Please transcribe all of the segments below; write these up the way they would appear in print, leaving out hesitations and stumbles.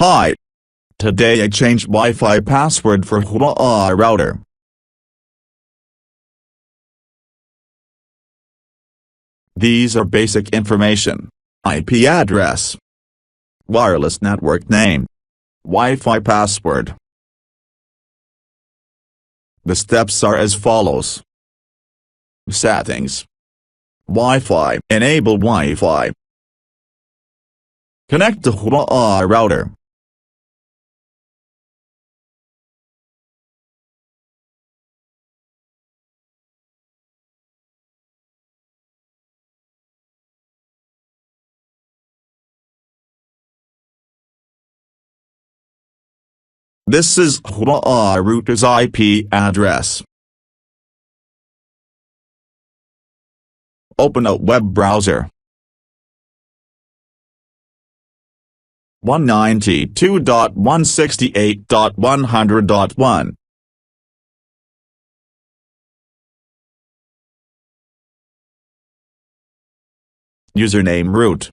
Hi. Today I changed Wi-Fi password for Huawei router. These are basic information: IP address, wireless network name, Wi-Fi password. The steps are as follows. Settings. Wi-Fi. Enable Wi-Fi. Connect to Huawei router. This is Huawei router's IP address. Open a web browser. 192.168.100.1. Username root.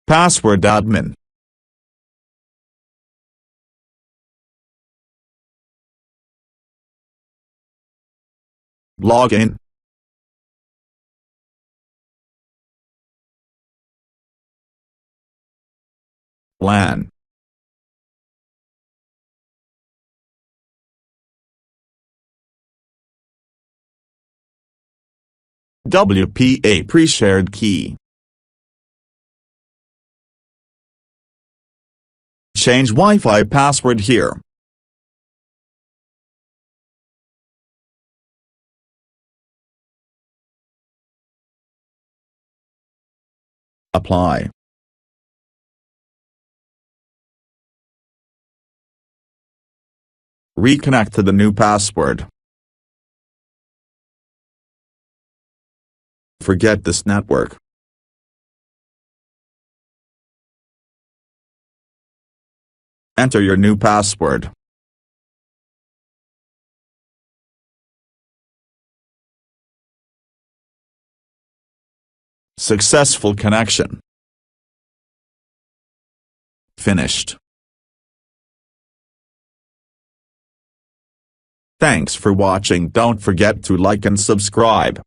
Password admin. Login. LAN. WPA pre-shared key. Change Wi-Fi password here. Apply. Reconnect to the new password. Forget this network. Enter your new password. Successful connection. Finished. Thanks for watching. Don't forget to like and subscribe.